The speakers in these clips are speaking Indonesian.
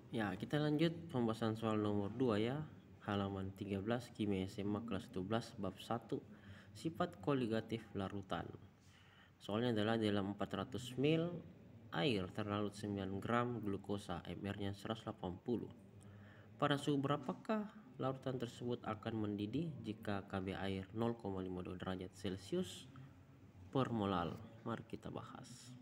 Ya, kita lanjut pembahasan soal nomor 2 ya. Halaman 13 Kimia SMA kelas 12 bab 1 sifat koligatif larutan. Soalnya adalah dalam 400 ml air terlarut 9 gram glukosa, MR-nya 180. Pada suhu berapakah larutan tersebut akan mendidih jika Kb air 0,52 derajat Celcius per molal? Mari kita bahas.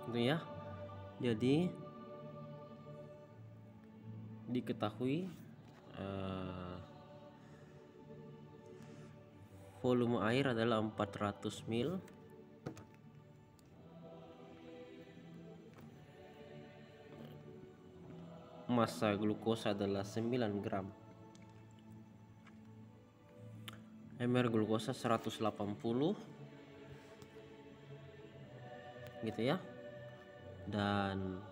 Itu ya. Jadi diketahui volume air adalah 400 ml. Massa glukosa adalah 9 gram. MR glukosa 180 gitu ya. Dan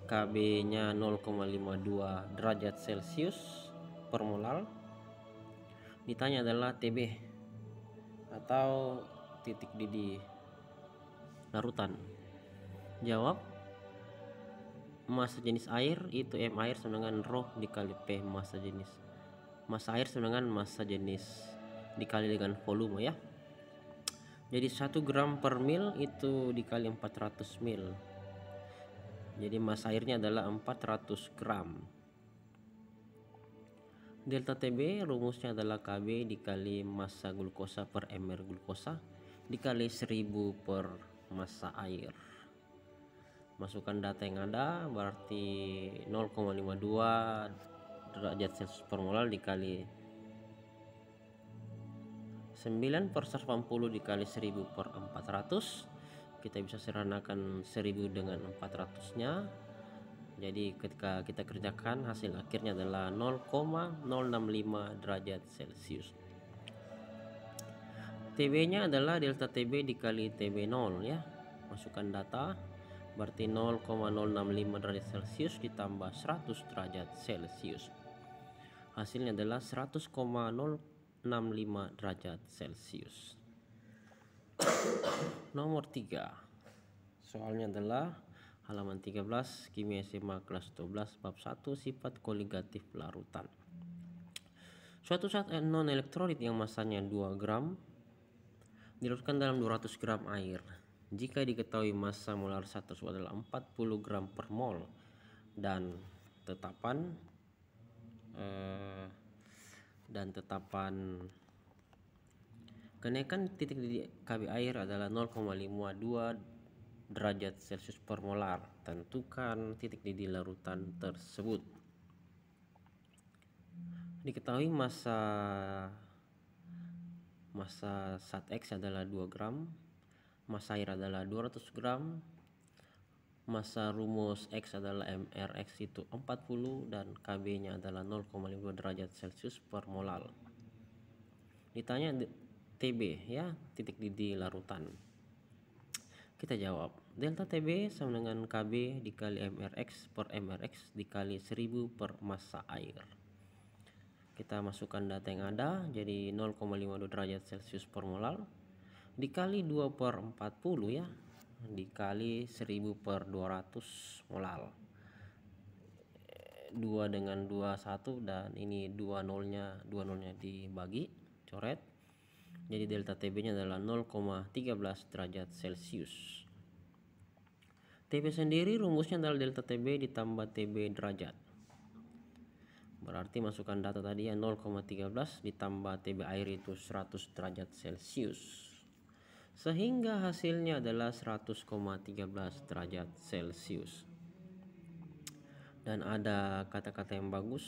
KB-nya 0,52 derajat Celcius per molal. Ditanya adalah TB atau titik didih larutan. Jawab, massa jenis air itu M air sama dengan rho dikali P massa jenis. Massa air sama dengan massa jenis dikali dengan volume ya. Jadi 1 gram per mil itu dikali 400 mil. Jadi massa airnya adalah 400 gram. Delta TB rumusnya adalah Kb dikali massa glukosa per mR glukosa dikali 1000 per massa air. Masukkan data yang ada, berarti 0,52 derajat Celcius per molal dikali 9 per 180 dikali 1000 per 400. Kita bisa sederhanakan 1000 dengan 400-nya. Jadi ketika kita kerjakan, hasil akhirnya adalah 0,065 derajat Celcius. TB-nya adalah delta TB dikali TB0 ya. Masukkan data, berarti 0,065 derajat Celcius ditambah 100 derajat Celcius. Hasilnya adalah 100,065 derajat Celcius. Nomor 3. Soalnya adalah halaman 13 Kimia SMA kelas 12 bab 1 sifat koligatif larutan. Suatu zat non elektrolit yang masanya 2 gram dilarutkan dalam 200 gram air. Jika diketahui massa molar zat tersebut adalah 40 gram per mol dan tetapan kenaikan titik didih Kb air adalah 0,52 derajat Celcius per molar. Tentukan titik didih larutan tersebut. Diketahui massa zat X adalah 2 gram, massa air adalah 200 gram, massa rumus X adalah MRX itu 40 dan Kb-nya adalah 0,52 derajat Celcius per molal. Ditanya TB ya, titik didih larutan. Kita jawab, delta TB sama dengan Kb dikali MRX per MRX dikali 1000 per massa air. Kita masukkan data yang ada, jadi 0,52 derajat Celcius per molal dikali 2 per 40 ya, dikali 1000 per 200 molal. 2 dengan 2 1 dan ini 2 nolnya dibagi, coret. Jadi delta TB nya adalah 0,13 derajat Celcius. TB sendiri rumusnya adalah delta TB ditambah TB derajat. Berarti masukkan data tadi ya, 0,13 ditambah TB air itu 100 derajat Celcius. Sehingga hasilnya adalah 100,13 derajat Celcius. Dan ada kata-kata yang bagus.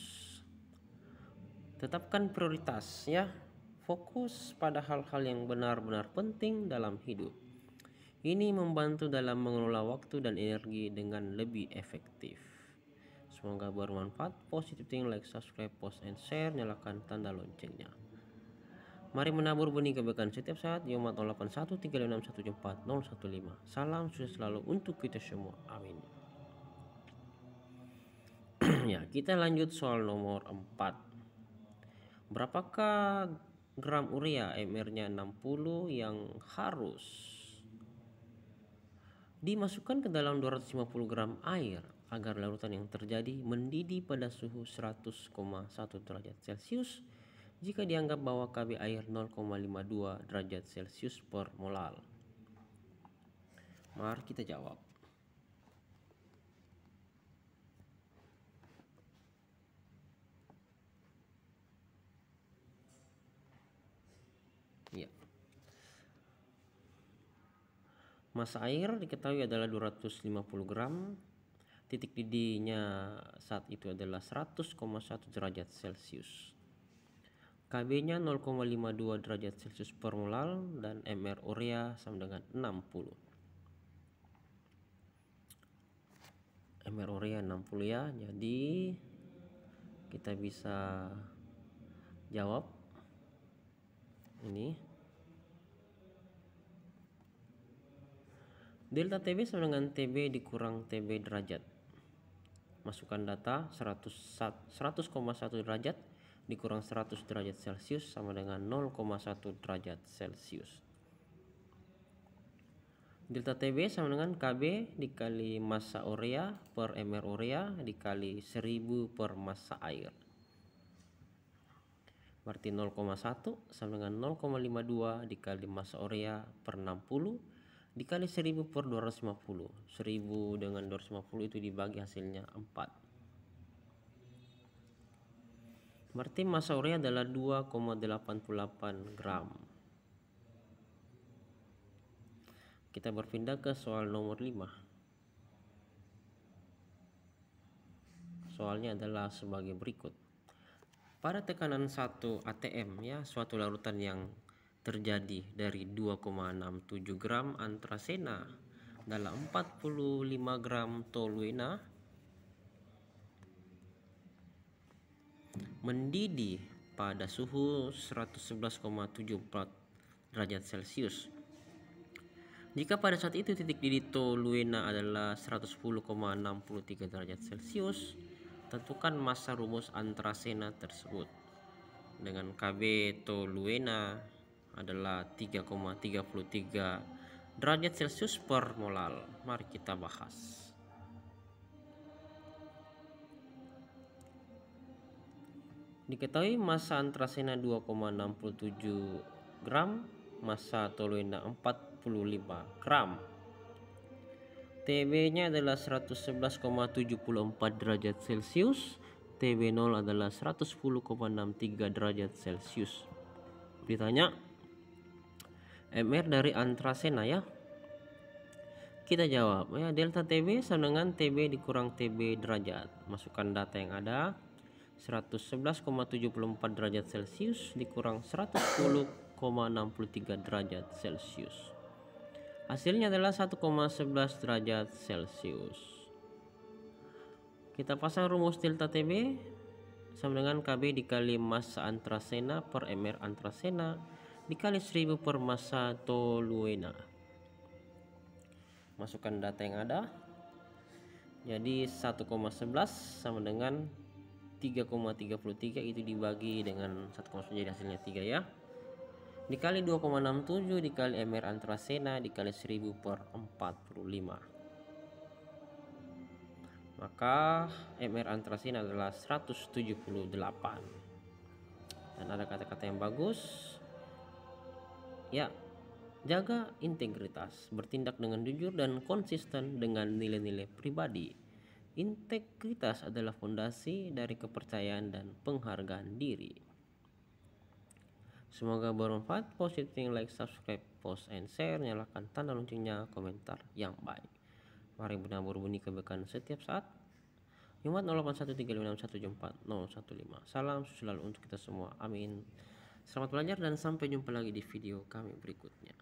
Tetapkan prioritas ya. Fokus pada hal-hal yang benar-benar penting dalam hidup. Ini membantu dalam mengelola waktu dan energi dengan lebih efektif. Semoga bermanfaat. Positive thinking, like, subscribe, post, and share. Nyalakan tanda loncengnya. Mari menabur benih kebaikan setiap saat. Yomat 0813561415. Salam sukses selalu untuk kita semua. Amin. Ya, kita lanjut soal nomor 4. Berapakah gram urea? MR-nya 60 yang harus dimasukkan ke dalam 250 gram air agar larutan yang terjadi mendidih pada suhu 100,1 derajat Celcius jika dianggap bahwa KB air 0,52 derajat Celcius per molal. Mari kita jawab. Ya. Massa air diketahui adalah 250 gram. Titik didihnya saat itu adalah 100,1 derajat Celcius. KB-nya 0,52 derajat Celcius per molal dan MR urea sama dengan 60. MR urea 60 ya. Jadi kita bisa jawab ini. Delta TB sama dengan TB dikurang TB derajat. Masukkan data 100,1 derajat dikurang 100 derajat Celcius sama dengan 0,1 derajat Celcius. Delta TB sama dengan KB dikali massa urea per MR urea dikali 1000 per massa air. Berarti 0,1 sama dengan 0,52 dikali massa urea per 60 dikali 1000 per 250. 1000 dengan 250 itu dibagi hasilnya 4. Berarti massa urea adalah 2,88 gram. Kita berpindah ke soal nomor 5. Soalnya adalah sebagai berikut. Pada tekanan 1 atm ya, suatu larutan yang terjadi dari 2,67 gram antrasena dalam 45 gram toluena mendidih pada suhu 111,74 derajat Celcius. Jika pada saat itu titik didih toluena adalah 110,63 derajat Celcius, tentukan massa rumus antrasena tersebut. Dengan KB toluena adalah 3,33 derajat Celcius per molal. Mari kita bahas. Diketahui massa antrasena 2,67 gram, massa toluena 45 gram. TB-nya adalah 111,74 derajat Celcius. TB0 adalah 110,63 derajat Celcius. Ditanya MR dari antrasena ya. Kita jawab ya, delta TB sama dengan TB dikurang TB derajat. Masukkan data yang ada. 111,74 derajat Celcius dikurang 110,63 derajat Celcius. Hasilnya adalah 1,11 derajat Celcius. Kita pasang rumus delta TB sama dengan KB dikali massa antrasena per MR antrasena dikali 1000 per massa toluena. Masukkan data yang ada. Jadi 1,11 sama dengan 3,33, itu dibagi dengan 1,9 jadi hasilnya 3 ya. Dikali 2,67 dikali MR antrasena dikali 1000 per 45. Maka MR antrasena adalah 178. Dan ada kata-kata yang bagus. Ya, jaga integritas, bertindak dengan jujur dan konsisten dengan nilai-nilai pribadi. Integritas adalah fondasi dari kepercayaan dan penghargaan diri. Semoga bermanfaat. Positif, like, subscribe, post, and share. Nyalakan tanda loncengnya, komentar yang baik. Mari benar-benar bunyi kebaikan setiap saat. Yumat 081356141015. Salam selalu untuk kita semua. Amin. Selamat belajar dan sampai jumpa lagi di video kami berikutnya.